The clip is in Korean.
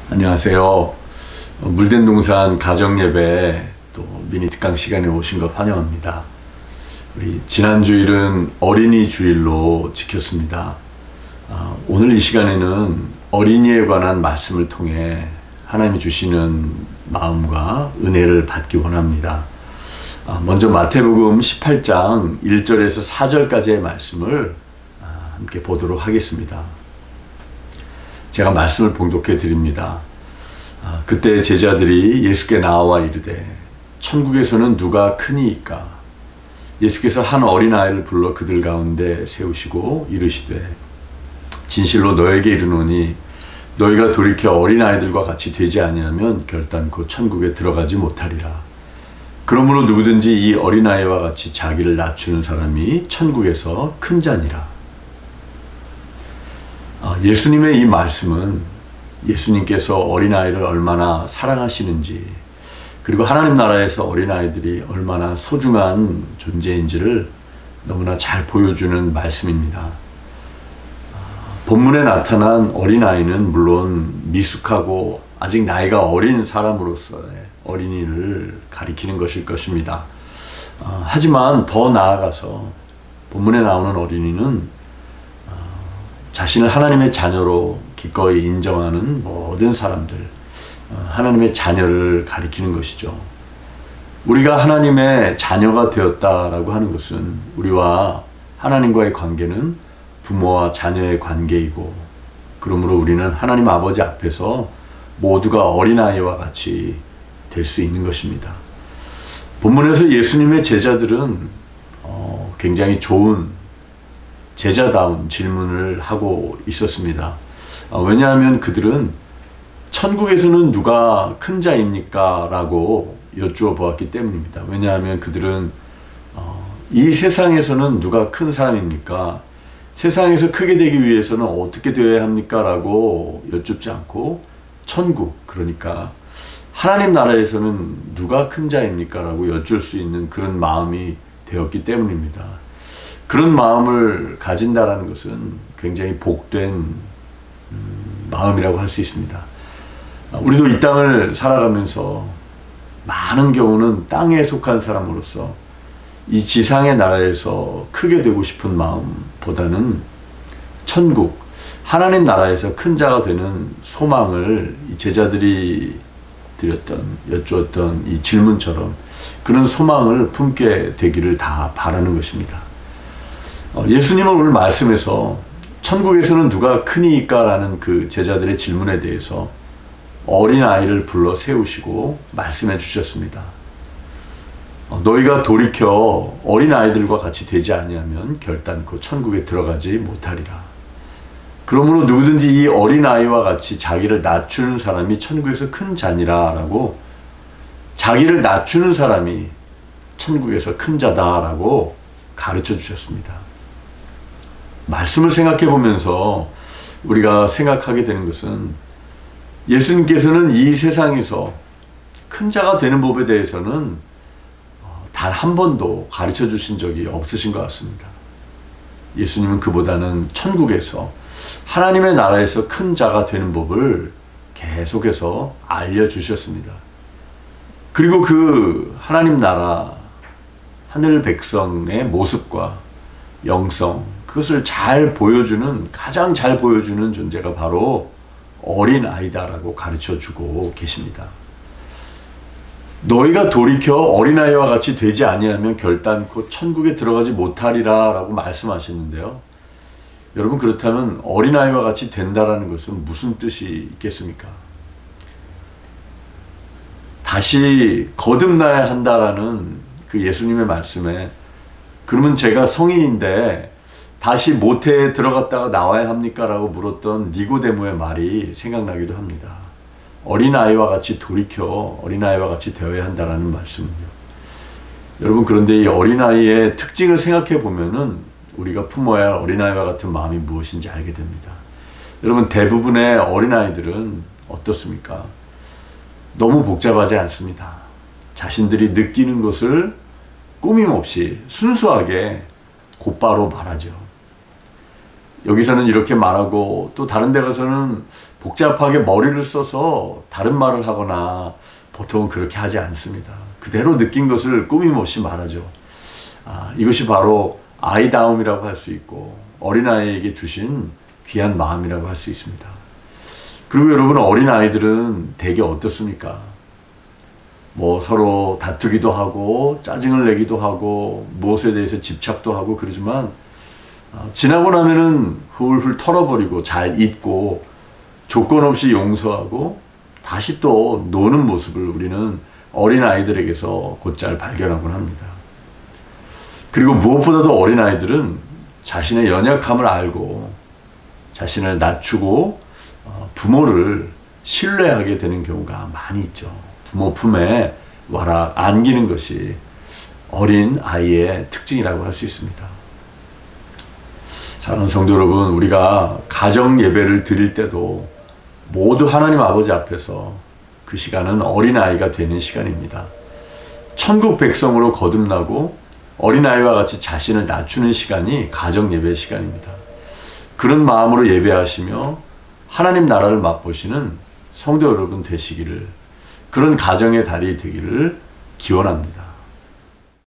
안녕하세요. 물된 동산 가정예배 또 미니 특강 시간에 오신 것 환영합니다. 우리 지난 주일은 어린이 주일로 지켰습니다. 오늘 이 시간에는 어린이에 관한 말씀을 통해 하나님이 주시는 마음과 은혜를 받기 원합니다. 먼저 마태복음 18장 1절에서 4절까지의 말씀을 함께 보도록 하겠습니다. 제가 말씀을 봉독해 드립니다. 그때 제자들이 예수께 나와 이르되 천국에서는 누가 크니이까? 예수께서 한 어린아이를 불러 그들 가운데 세우시고 이르시되 진실로 너에게 이르노니 너희가 돌이켜 어린아이들과 같이 되지 아니하면 결단코 천국에 들어가지 못하리라. 그러므로 누구든지 이 어린아이와 같이 자기를 낮추는 사람이 천국에서 큰 자니라. 예수님의 이 말씀은 예수님께서 어린아이를 얼마나 사랑하시는지, 그리고 하나님 나라에서 어린아이들이 얼마나 소중한 존재인지를 너무나 잘 보여주는 말씀입니다. 본문에 나타난 어린아이는 물론 미숙하고 아직 나이가 어린 사람으로서의 어린이를 가리키는 것일 것입니다. 하지만 더 나아가서 본문에 나오는 어린이는 자신을 하나님의 자녀로 기꺼이 인정하는 모든 사람들, 하나님의 자녀를 가리키는 것이죠. 우리가 하나님의 자녀가 되었다라고 하는 것은 우리와 하나님과의 관계는 부모와 자녀의 관계이고, 그러므로 우리는 하나님 아버지 앞에서 모두가 어린아이와 같이 될 수 있는 것입니다. 본문에서 예수님의 제자들은 굉장히 좋은 제자다운 질문을 하고 있었습니다. 왜냐하면 그들은 천국에서는 누가 큰 자입니까? 라고 여쭈어 보았기 때문입니다. 왜냐하면 그들은 이 세상에서는 누가 큰 사람입니까? 세상에서 크게 되기 위해서는 어떻게 되어야 합니까? 라고 여쭙지 않고 천국, 그러니까 하나님 나라에서는 누가 큰 자입니까? 라고 여쭐 수 있는 그런 마음이 되었기 때문입니다. 그런 마음을 가진다라는 것은 굉장히 복된 마음이라고 할 수 있습니다. 우리도 이 땅을 살아가면서 많은 경우는 땅에 속한 사람으로서 이 지상의 나라에서 크게 되고 싶은 마음보다는 천국, 하나님 나라에서 큰 자가 되는 소망을 이 제자들이 여쭈었던 이 질문처럼 그런 소망을 품게 되기를 다 바라는 것입니다. 예수님은 오늘 말씀에서 천국에서는 누가 크니이까? 라는 그 제자들의 질문에 대해서 어린아이를 불러 세우시고 말씀해 주셨습니다. 너희가 돌이켜 어린아이들과 같이 되지 아니하면 결단코 천국에 들어가지 못하리라. 그러므로 누구든지 이 어린아이와 같이 자기를 낮추는 사람이 천국에서 큰 자니라 라고, 자기를 낮추는 사람이 천국에서 큰 자다라고 가르쳐 주셨습니다. 말씀을 생각해 보면서 우리가 생각하게 되는 것은 예수님께서는 이 세상에서 큰 자가 되는 법에 대해서는 단 한 번도 가르쳐 주신 적이 없으신 것 같습니다. 예수님은 그보다는 천국에서 하나님의 나라에서 큰 자가 되는 법을 계속해서 알려주셨습니다. 그리고 그 하나님 나라, 하늘 백성의 모습과 영성, 그것을 가장 잘 보여주는 존재가 바로 어린아이다라고 가르쳐주고 계십니다. 너희가 돌이켜 어린아이와 같이 되지 아니하면 결단코 천국에 들어가지 못하리라 라고 말씀하시는데요. 여러분, 그렇다면 어린아이와 같이 된다라는 것은 무슨 뜻이 있겠습니까? 다시 거듭나야 한다라는 그 예수님의 말씀에, 그러면 제가 성인인데 다시 모태에 들어갔다가 나와야 합니까? 라고 물었던 니고데모의 말이 생각나기도 합니다. 어린아이와 같이 돌이켜 어린아이와 같이 되어야 한다는 말씀은요. 여러분, 그런데 이 어린아이의 특징을 생각해 보면은 우리가 품어야 할 어린아이와 같은 마음이 무엇인지 알게 됩니다. 여러분, 대부분의 어린아이들은 어떻습니까? 너무 복잡하지 않습니다. 자신들이 느끼는 것을 꾸밈없이 순수하게 곧바로 말하죠. 여기서는 이렇게 말하고 또 다른 데 가서는 복잡하게 머리를 써서 다른 말을 하거나 보통은 그렇게 하지 않습니다. 그대로 느낀 것을 꾸밈없이 말하죠. 이것이 바로 아이다움이라고 할 수 있고 어린아이에게 주신 귀한 마음이라고 할 수 있습니다. 그리고 여러분, 어린아이들은 되게 어떻습니까? 뭐 서로 다투기도 하고 짜증을 내기도 하고 무엇에 대해서 집착도 하고 그러지만 지나고 나면은 훌훌 털어버리고 잘 잊고 조건 없이 용서하고 다시 또 노는 모습을 우리는 어린아이들에게서 곧잘 발견하곤 합니다. 그리고 무엇보다도 어린아이들은 자신의 연약함을 알고 자신을 낮추고 부모를 신뢰하게 되는 경우가 많이 있죠. 부모 품에 와라 안기는 것이 어린 아이의 특징이라고 할 수 있습니다. 사랑하는 성도 여러분, 우리가 가정 예배를 드릴 때도 모두 하나님 아버지 앞에서 그 시간은 어린아이가 되는 시간입니다. 천국 백성으로 거듭나고 어린아이와 같이 자신을 낮추는 시간이 가정 예배의 시간입니다. 그런 마음으로 예배하시며 하나님 나라를 맛보시는 성도 여러분 되시기를, 그런 가정의 달이 되기를 기원합니다.